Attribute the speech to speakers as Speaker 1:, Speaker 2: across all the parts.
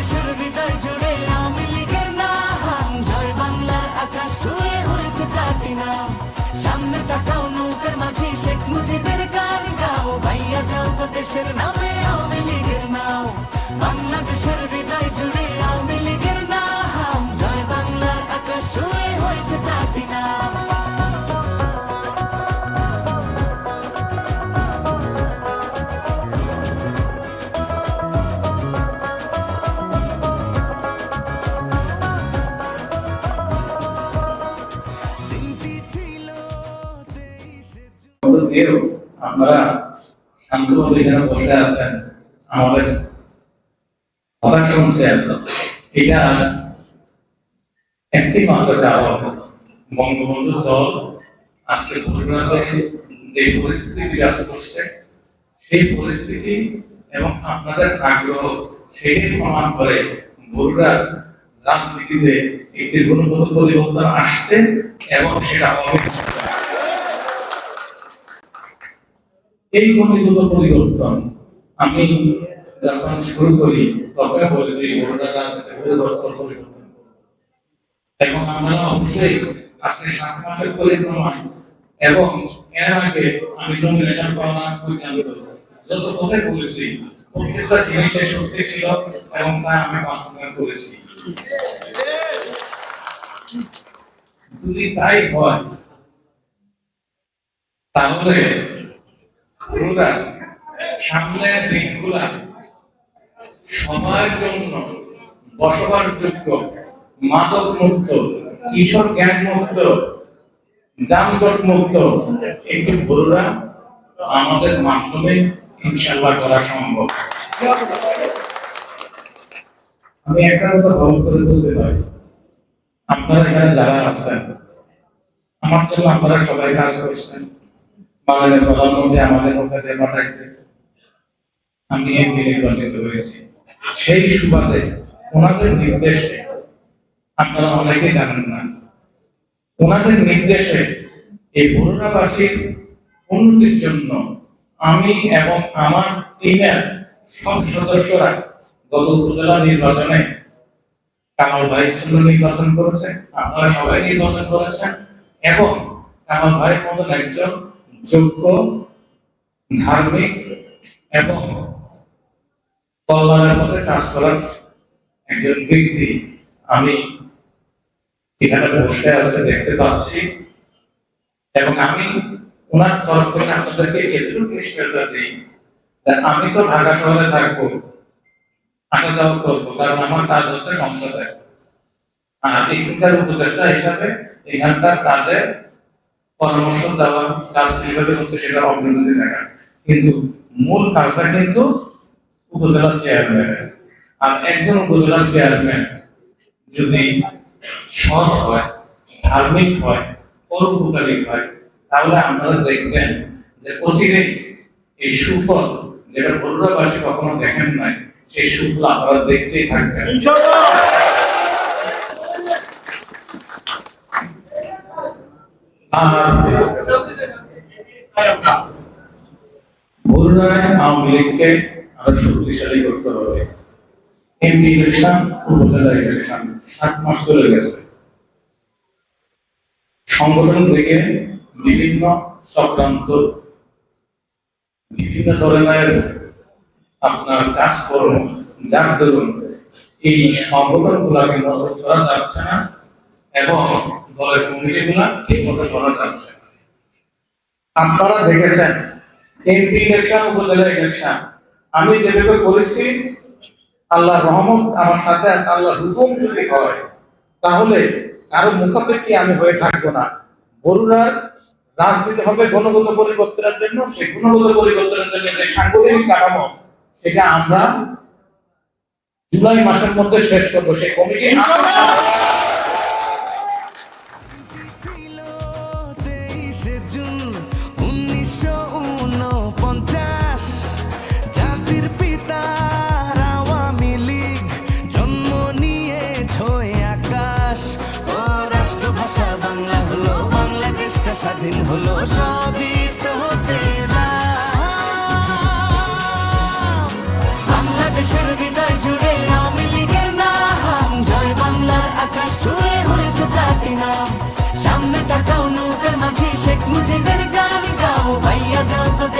Speaker 1: বাংলাদেশের হৃদয় জুড়ে আওয়ামী লীগের নাম, জয় বাংলার আকাশ ছুঁয়ে হয়েছে প্লাটিনাম। সামনে তাকাও নৌকার মাঝি শেখ মুজিবের গান গাও, ভাইয়া যাও গো দেশের নামে আওয়ামী লীগের নাও। বাংলাদেশের হৃদয় জুড়ে আওয়ামী লীগের নাম, জয় বাংলার আকাশ ছুঁয়ে হয়েছে প্লাটিনাম।
Speaker 2: আপনারা শান্তভাবে এখানে বসে আছেন, আমাদের কথা শুনছেন, এটা একটি মাত্র কারণ বঙ্গবন্ধু দল আজকে বগুড়াতে যে পরিস্থিতি বিরাজ করছে, সেই পরিস্থিতি এবং আপনাদের আগ্রহ সেটাই প্রমাণ করে বগুড়ার রাজনীতিতে একটি গুণগত পরিবর্তন আসছে এবং সেটা হবে। এই গুণগত পরিবর্তন আমি যখন শুরু করি তখন বলেছি বগুড়ার রাজনীতির পরিবর্তন এবং আমরা অবশ্যই আজকে 7 মাসের পরিক্রমায় এবং এর আগে আমি নমিনেশন পাওয়া পর্যন্ত যত কথা বলেছি প্রত্যেকটা জিনিসের সত্যি ছিল এবং তা আমি বাস্তবায়ন করেছি। যদি তাই হয় তাহলে সামনের দিনগুলা সবার জন্য বসবাসযোগ্য, মাদক মুক্ত, কিশোর গ্যাং মুক্ত, যানজট মুক্ত একটি বগুড়া আমাদের মাধ্যমে ইনশাআল্লাহ করা সম্ভব। আমি একটা কথা ভালো করে বলতে পারি, আপনারা এখানে যারা আছেন আমার জন্য আপনারা সবাই কাজ করছেন। মাননীয় প্রধানমন্ত্রী আমাদের মুখে পাঠাইছে, আমি এমপি নির্বাচিত হয়েছি। সেই সুবাদে ওনাদের নির্দেশে, আপনারা অনেকে জানেন না, ওনাদের নির্দেশে এই বগুড়াবাসীর উন্নতির জন্য আমি এবং আমার টিমের সব সদস্যরা গত উপজেলা নির্বাচনে কামাল ভাইয়ের জন্য নির্বাচন করেছেন, আপনারা সবাই নির্বাচন করেছেন এবং কামাল ভাইয়ের মতন একজন যোগ্য, ধার্মিক এবং কল্যাণের পথে কাজ করার একজন ব্যক্তি আমি এখানে বসে আছে দেখতে পাচ্ছি এবং আমি ওনার তরফ থেকে আপনাদেরকে এতটুকু নিশ্চয়তা দিই, আমি তো ঢাকা শহরে থাকবো, আসা যাওয়া করবো, কারণ আমার কাজ হচ্ছে সংসদে। আর এখানকার উপদেষ্টা হিসাবে এখানকার কাজে পরামর্শ দেওয়া, কাজ কিভাবে হচ্ছে সেটা অগ্রগতি দেখা, কিন্তু মূল কাজটা কিন্তু উপজেলা চেয়ারম্যান। আর একজন উপজেলা চেয়ারম্যান যদি সৎ হয়, ধার্মিক হয়, পরোপকারী হয়, তাহলে আপনারা দেখবেন যে অচিরেই এই সুফল, যেটা বগুড়াবাসী কখনো দেখেন নাই, সেই সুফল আপনারা দেখতেই থাকবেন। বগুড়ায় আওয়ামী লীগকে আরো শক্তিশালী করতে হবে। এমপি ইলেকশন, উপজেলা ইলেকশন 7 মাস চলে গেছে। সংগঠন থেকে বিভিন্ন চক্রান্ত, বিভিন্ন ধরনের আপনার কাজকর্ম, যার দরুন এই সংগঠন গুলাকে নজর করা যাচ্ছে না এবং দলের কমিটি গুলা ঠিক মতো করা যাচ্ছে না। আপনারা দেখেছেন এমপি ইলেকশন, উপজেলা ইলেকশন আমি যেভাবে করেছি, আল্লাহ রহমত আমার সাথে আছে, আল্লাহ হুকুম যদি হয় তাহলে কারো মুখাপেক্ষি আমি হয়ে থাকবো না। বগুড়ার রাজনীতি হবে গুণগত পরিবর্তনের জন্য, সেই গুণগত পরিবর্তনের জন্য যে সাংগঠনিক কাঠামো সেটা আমরা জুলাই মাসের মধ্যে শেষ করবো। সেই কমিটি
Speaker 1: স্বাধীন হলো সবই তো বাংলাদেশের হৃদয় জুড়ে আওয়ামী লীগের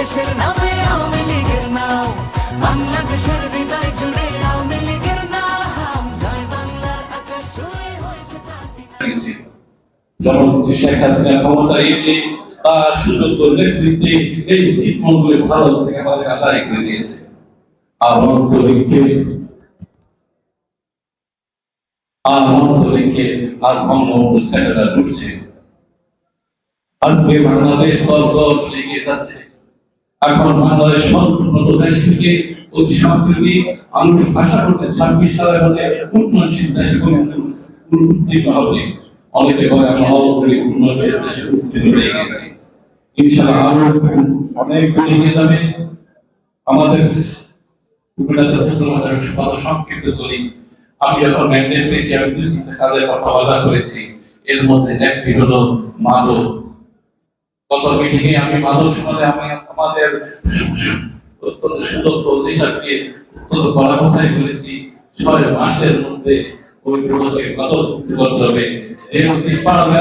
Speaker 1: দেশের নামে আওয়ামী লীগের নাম, বাংলাদেশের হৃদয় জুড়ে আওয়ামী লীগের নাম, জয় বাংলার আকাশ ছুঁয়ে হয়েছে প্লাটিনাম।
Speaker 3: জননেত্রী শেখ হাসিনা ক্ষমতায় এসে তার সুযোগ্য নেতৃত্বে এই ছিটমহলগুলি ভারত থেকে আমাদের আদায় করে দিয়েছে। আজ বঙ্গবন্ধু সেনেটা ঢুকছে। আজকে বাংলাদেশ দল এগিয়ে যাচ্ছে। এখন বাংলাদেশ সম্পূর্ণ দেশ থেকে অতি সম্প্রতি মানুষ আশা করছে 26 সালের মধ্যে উন্নয়নশীল দেশে উত্তীর্ণ হবে। অনেকে বলে আমরা অলরেডি উন্নয়নশীল দেশে উত্তীর্ণ হয়ে গেছি। ইনশাআল্লাহ আরো অনেক দূর এগিয়ে যাবে। আমাদের কথা সংক্ষিপ্ত করি। আমি যখন ম্যান্ডেট পেয়েছি আমি 2-3টা কাজের কথা বলা করেছি। এর মধ্যে একটি হলো মাদক। গত মিটিংয়ে আমি মাদক শুনে আমি আমাদের অত্যন্ত সুদক্ষ অফিসারকে অত্যন্ত কড়া কথাই বলেছি 6 মাসের মধ্যে ওই প্রোডাক্টে মাদক মুক্ত করতে হবে। এমসি পারবে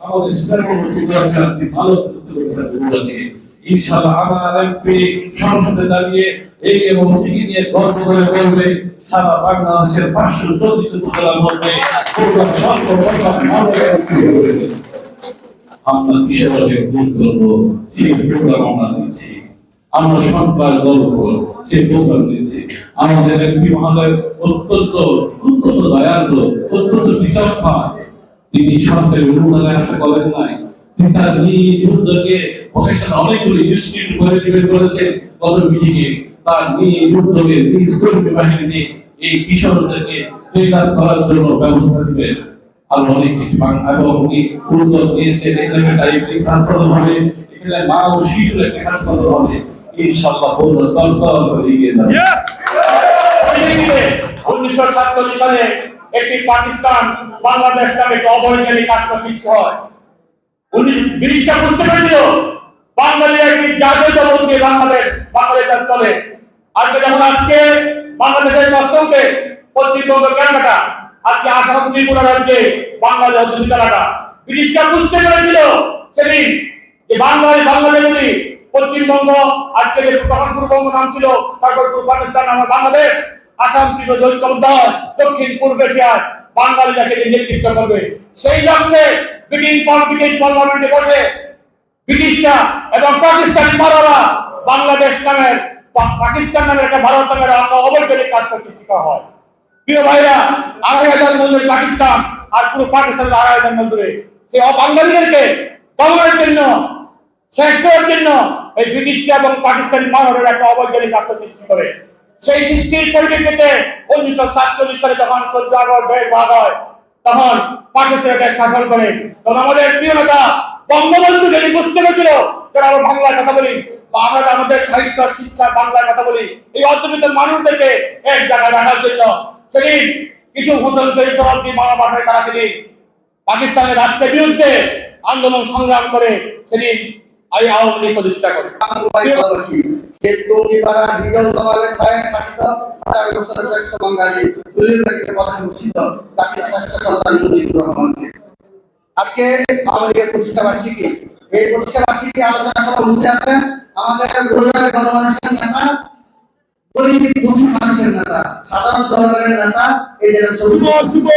Speaker 3: আমাদের সর্বপ্রথম মাদক মুক্ত করতে ইনশাআল্লাহ আমার এমপি সংসদে দাঁড়িয়ে এই এমসিকে নিয়ে গর্ব করে বলবে সারা বাংলাদেশের 540 উপজেলার মধ্যে আমরা কিশোরকে দূর করবো সেই প্রোগ্রাম আমরা দিচ্ছি। আমরা সন্ত্রাস দল সেই প্রোগ্রাম দিচ্ছি। আমাদের এমপি মহোদয় অত্যন্ত দয়ালু, অত্যন্ত বিচারক্ষণ। তিনি সরকারি অনুদানে আশা করেন নাই। তিনি তার নিজ উদ্যোগে প্রফেশনাল অনেকগুলি ইনস্টিটিউট করে দিবেন বলেছেন। গত মিটিংয়ে তার নিজ উদ্যোগে নিজ কর্মী বাহিনী দিয়ে এই কিশোরদেরকে ট্রেনার করার জন্য ব্যবস্থা দিবেন। আর অনেক কিছু এবং উনি উদ্যোগ দিয়েছেন এখানে ডায়াবেটিস হাসপাতাল হবে, এখানে মা ও শিশুর একটা হাসপাতাল হবে। ইনশাআল্লাহ বন্ধু দল এগিয়ে যাবে।
Speaker 4: 1947 সালে একটি পাকিস্তান বাংলাদেশ নামে একটি অবৈজ্ঞানিক রাষ্ট্র সৃষ্টি হয়। 1920টা বুঝতে পেরেছিল বাঙালির একটি জাতীয়তাবাদী বাংলাদেশ চলে। আজকে বাংলাদেশের বাস্তবকে পশ্চিমবঙ্গ ক্যালকাটা, আজকে আসাম ত্রিপুরা রাজ্যে বাংলাদেশ অধ্যুষিত এলাকা। ব্রিটিশরা বুঝতে পেরেছিল সেদিন যে বাঙালি যদি পশ্চিমবঙ্গ, আজকে যে তখন পূর্ববঙ্গ নাম ছিল, তারপর পূর্ব পাকিস্তান নামে বাংলাদেশ, আসাম ত্রিপুরা ঐক্যবদ্ধ হয়, দক্ষিণ পূর্ব এশিয়ায় বাঙালিরা সেদিন নেতৃত্ব করবে। সেই লক্ষ্যে ব্রিটিশ পার্লামেন্টে বসে ব্রিটিশরা এবং পাকিস্তানি মারারা পাকিস্তান নামের একটা ভারত নামের অবৈজ্ঞানিক রাষ্ট্র সৃষ্টি করা হয়। প্রিয় ভাইরা, 2,500 মজদুর পাকিস্তান আর পুরো পাকিস্তানের 2,500 মজদুরে সেই বাঙালিদেরকে দমনের জন্য, শেষ করার জন্য এই ব্রিটিশরা এবং পাকিস্তানি মারারের একটা অবৈজ্ঞানিক রাষ্ট্র সৃষ্টি করে। সেই সৃষ্টির পরিপ্রেক্ষিতে 1947 সালে যখন 14 আগস্ট দেশ ভাগ হয়, তখন পাকিস্তানের শাসন করে। তখন আমাদের প্রিয় নেতা বঙ্গবন্ধু সেদিন বুঝতে পেরেছিল যারা আমরা বাংলায় কথা বলি বা আমরা আমাদের সাহিত্য শিক্ষা বাংলায় কথা বলি, এই অধ্যুষিত মানুষদেরকে এক জায়গায় রাখার জন্য সেদিন কিছু মানবাধিকার তারা সেদিন পাকিস্তানের রাষ্ট্রের বিরুদ্ধে আন্দোলন সংগ্রাম করে সেদিন আওয়ামী লীগ প্রতিষ্ঠা করে।
Speaker 5: আজকে আওয়ামী লীগের প্রতিষ্ঠাবার্ষিকী, এই প্রতিষ্ঠাবার্ষিকী আলোচনা সভা উপস্থিত আছেন আমাদের গণমানুষের নেতা, গরিব দুঃখী মানুষের নেতা, সাধারণ জনগণের নেতা, এই জেলার জন্মদিন